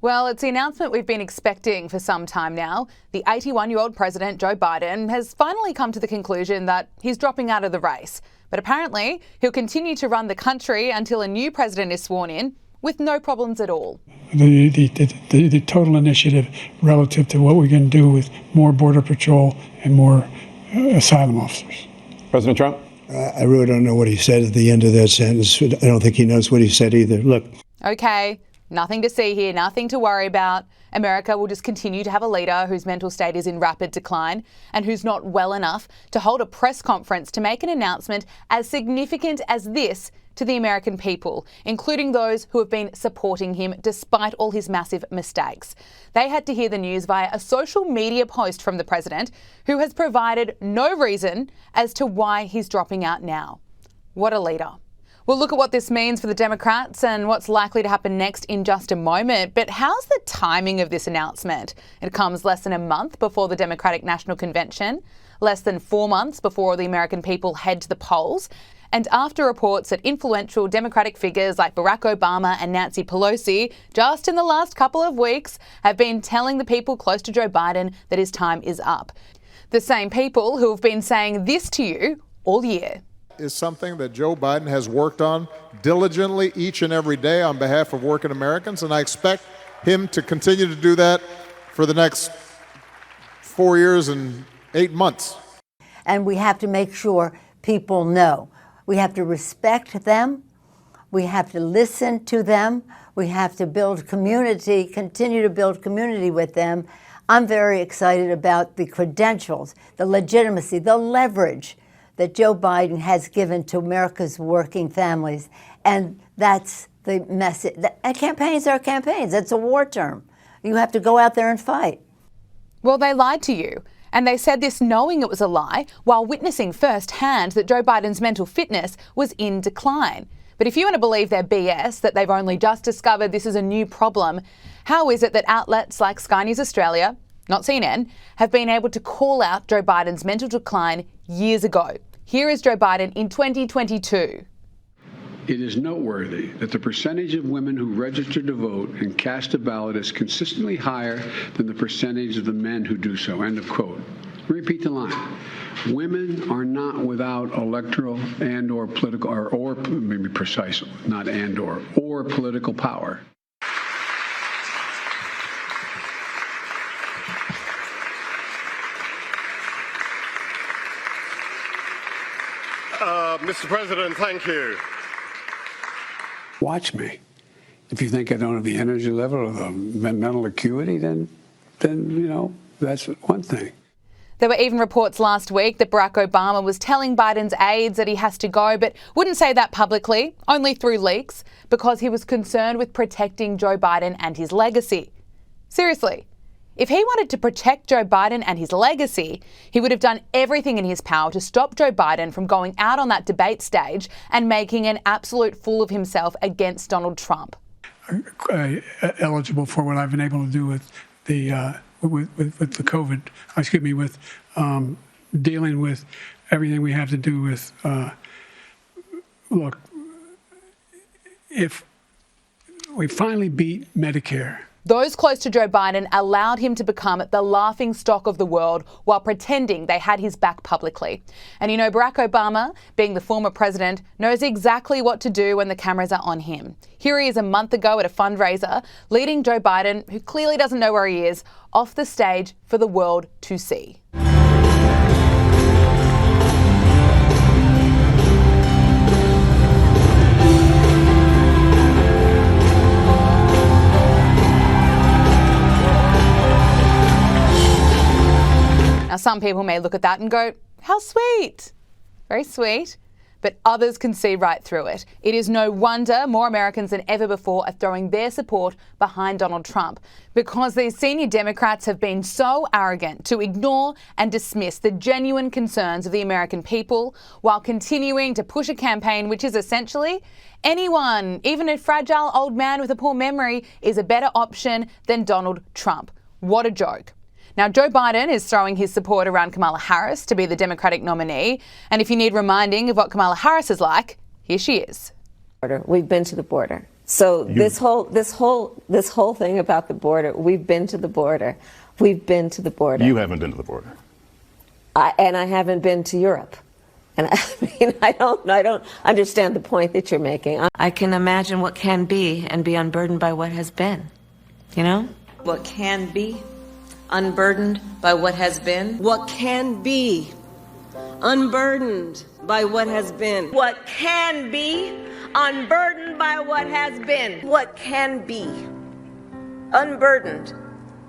Well, it's the announcement we've been expecting for some time now. The 81-year-old President Joe Biden has finally come to the conclusion that he's dropping out of the race. But apparently, he'll continue to run the country until a new president is sworn in, with no problems at all. The total initiative relative to what we're going to do with more Border Patrol and more asylum officers. President Trump? I really don't know what he said at the end of that sentence. I don't think he knows what he said either. Look. Okay. Nothing to see here, nothing to worry about. America will just continue to have a leader whose mental state is in rapid decline and who's not well enough to hold a press conference to make an announcement as significant as this to the American people, including those who have been supporting him despite all his massive mistakes. They had to hear the news via a social media post from the president, who has provided no reason as to why he's dropping out now. What a leader. We'll look at what this means for the Democrats and what's likely to happen next in just a moment. But how's the timing of this announcement? It comes less than a month before the Democratic National Convention, less than 4 months before the American people head to the polls, and after reports that influential Democratic figures like Barack Obama and Nancy Pelosi, just in the last couple of weeks, have been telling the people close to Joe Biden that his time is up. The same people who have been saying this to you all year. Is something that Joe Biden has worked on diligently each and every day on behalf of working Americans, and I expect him to continue to do that for the next 4 years and 8 months. And we have to make sure people know. We have to respect them. We have to listen to them. We have to build community, continue to build community with them. I'm very excited about the credentials, the legitimacy, the leverage that Joe Biden has given to America's working families. And that's the message. And campaigns are campaigns. It's a war term. You have to go out there and fight. Well, they lied to you. And they said this knowing it was a lie, while witnessing firsthand that Joe Biden's mental fitness was in decline. But if you want to believe their BS, that they've only just discovered this is a new problem, how is it that outlets like Sky News Australia, not CNN, have been able to call out Joe Biden's mental decline years ago? Here is Joe Biden in 2022. It is noteworthy that the percentage of women who register to vote and cast a ballot is consistently higher than the percentage of the men who do so. End of quote. Repeat the line. Women are not without electoral and or political, or maybe precise, not and or political power. Mr. President, thank you. Watch me. If you think I don't have the energy level or the mental acuity, then that's one thing. There were even reports last week that Barack Obama was telling Biden's aides that he has to go, but wouldn't say that publicly, only through leaks, because he was concerned with protecting Joe Biden and his legacy. Seriously. If he wanted to protect Joe Biden and his legacy, he would have done everything in his power to stop Joe Biden from going out on that debate stage and making an absolute fool of himself against Donald Trump. Eligible for what I've been able to do with the COVID, with dealing with everything we have to do with, look, if we finally beat Medicare. Those close to Joe Biden allowed him to become the laughing stock of the world while pretending they had his back publicly. And Barack Obama, being the former president, knows exactly what to do when the cameras are on him. Here he is a month ago at a fundraiser, leading Joe Biden, who clearly doesn't know where he is, off the stage for the world to see. Now, some people may look at that and go, how sweet, very sweet, but others can see right through it. It is no wonder more Americans than ever before are throwing their support behind Donald Trump, because these senior Democrats have been so arrogant to ignore and dismiss the genuine concerns of the American people while continuing to push a campaign which is essentially anyone, even a fragile old man with a poor memory, is a better option than Donald Trump. What a joke. Now, Joe Biden is throwing his support around Kamala Harris to be the Democratic nominee. And if you need reminding of what Kamala Harris is like, here she is. We've been to the border. So this whole thing about the border, we've been to the border. We've been to the border. You haven't been to the border. And I haven't been to Europe. And I mean, I don't understand the point that you're making. I can imagine what can be and be unburdened by what has been. You know? What can be unburdened by what has been. What can be unburdened by what has been. What can be unburdened by what has been. What can be unburdened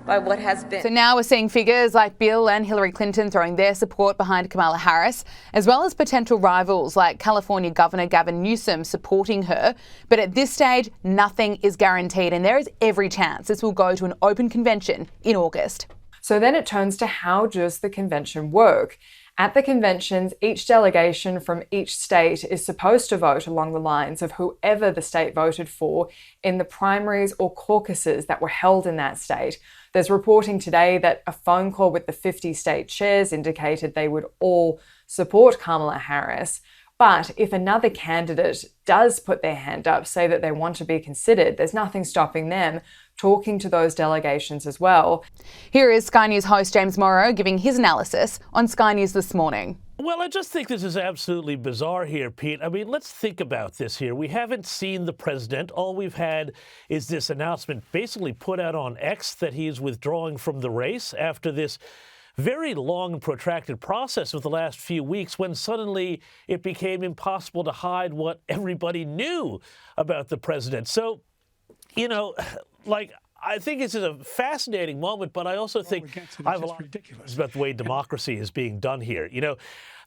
by what has been. So now we're seeing figures like Bill and Hillary Clinton throwing their support behind Kamala Harris, as well as potential rivals like California Governor Gavin Newsom supporting her. But at this stage, nothing is guaranteed, and there is every chance this will go to an open convention in August. So then it turns to how does the convention work? At the conventions, each delegation from each state is supposed to vote along the lines of whoever the state voted for in the primaries or caucuses that were held in that state. There's reporting today that a phone call with the 50 state chairs indicated they would all support Kamala Harris. But if another candidate does put their hand up, say that they want to be considered, there's nothing stopping them talking to those delegations as well. Here is Sky News host James Morrow giving his analysis on Sky News this morning. Well, I just think this is absolutely bizarre here, Pete. I mean, let's think about this here. We haven't seen the president. All we've had is this announcement basically put out on X that he is withdrawing from the race after this very long and protracted process of the last few weeks when suddenly it became impossible to hide what everybody knew about the president. So, you know, like, I think this is a fascinating moment, but I also think I have a lot of ridiculous about the way democracy is being done here. You know,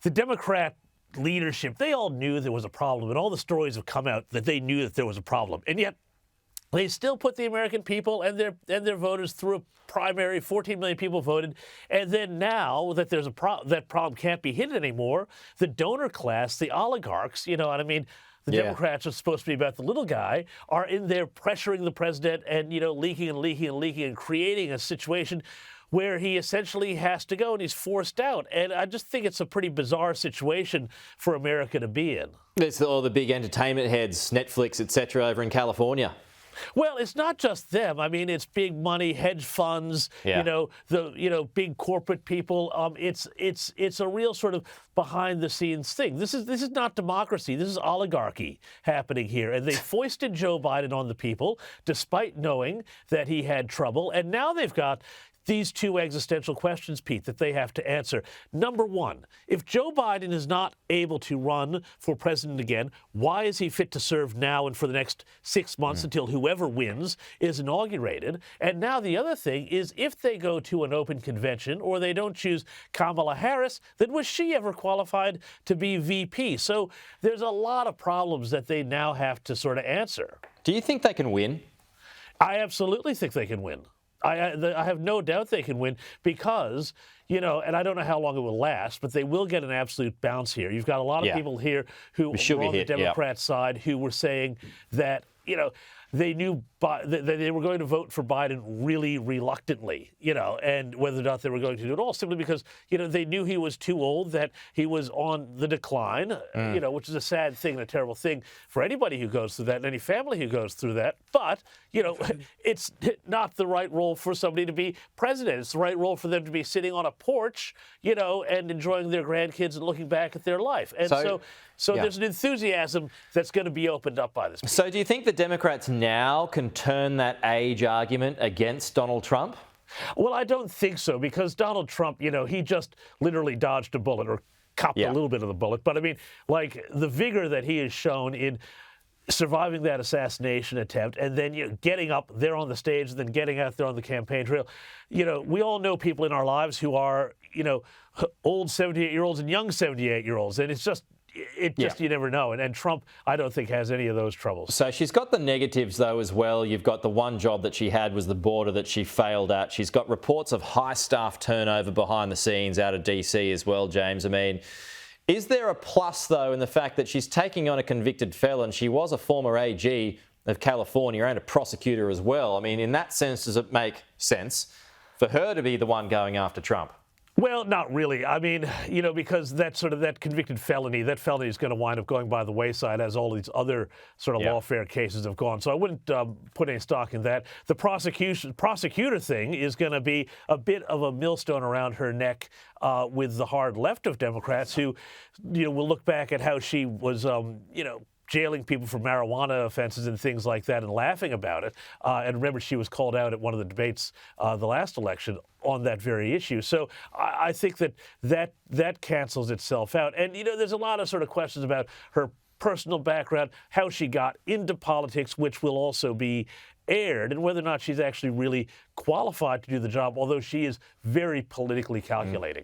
the Democrat leadership, they all knew there was a problem, and all the stories have come out that they knew that there was a problem. And yet they still put the American people and their voters through a primary. 14 million people voted. And then now that there's that problem can't be hidden anymore, the donor class, the oligarchs, you know what I mean? The Democrats are supposed to be about the little guy, are in there pressuring the president and, you know, leaking and creating a situation where he essentially has to go and he's forced out. And I just think it's a pretty bizarre situation for America to be in. There's all the big entertainment heads, Netflix, etc., over in California. Well, it's not just them. I mean, it's big money, hedge funds, you know, big corporate people. It's a real sort of behind the scenes thing. This is not democracy. This is oligarchy happening here. And they foisted Joe Biden on the people despite knowing that he had trouble. And now they've got these two existential questions, Pete, that they have to answer. Number one, if Joe Biden is not able to run for president again, why is he fit to serve now and for the next 6 months until whoever wins is inaugurated? And now the other thing is if they go to an open convention or they don't choose Kamala Harris, then was she ever qualified to be VP? So there's a lot of problems that they now have to sort of answer. Do you think they can win? I absolutely think they can win. I have no doubt they can win because, you know, and I don't know how long it will last, but they will get an absolute bounce here. You've got a lot of people here who were on the Democrat side who were saying that, you know, they knew they were going to vote for Biden really reluctantly, you know, and whether or not they were going to do it all simply because, you know, they knew he was too old, that he was on the decline, you know, which is a sad thing and a terrible thing for anybody who goes through that and any family who goes through that. But, you know, it's not the right role for somebody to be president. It's the right role for them to be sitting on a porch, you know, and enjoying their grandkids and looking back at their life. And so there's an enthusiasm that's going to be opened up by this. So do you think the Democrats now can turn that age argument against Donald Trump? Well, I don't think so, because Donald Trump, you know, he just literally dodged a bullet or copped a little bit of the bullet. But I mean, like the vigor that he has shown in surviving that assassination attempt and then, you know, getting up there on the stage and then getting out there on the campaign trail. You know, we all know people in our lives who are, you know, old 78-year-olds and young 78-year-olds. And it's just, you never know. And Trump, I don't think, has any of those troubles. So she's got the negatives, though, as well. You've got the one job that she had was the border that she failed at. She's got reports of high staff turnover behind the scenes out of DC as well, James. I mean, is there a plus, though, in the fact that she's taking on a convicted felon? She was a former AG of California and a prosecutor as well. I mean, in that sense, does it make sense for her to be the one going after Trump? Well, not really. I mean, because that convicted felony, that felony is going to wind up going by the wayside as all these other sort of lawfare cases have gone. So I wouldn't put any stock in that. The prosecutor thing is going to be a bit of a millstone around her neck with the hard left of Democrats who, will look back at how she was, jailing people for marijuana offenses and things like that and laughing about it. And remember, she was called out at one of the debates the last election on that very issue. So I think that cancels itself out. And, there's a lot of sort of questions about her personal background, how she got into politics, which will also be aired, and whether or not she's actually really qualified to do the job, although she is very politically calculating.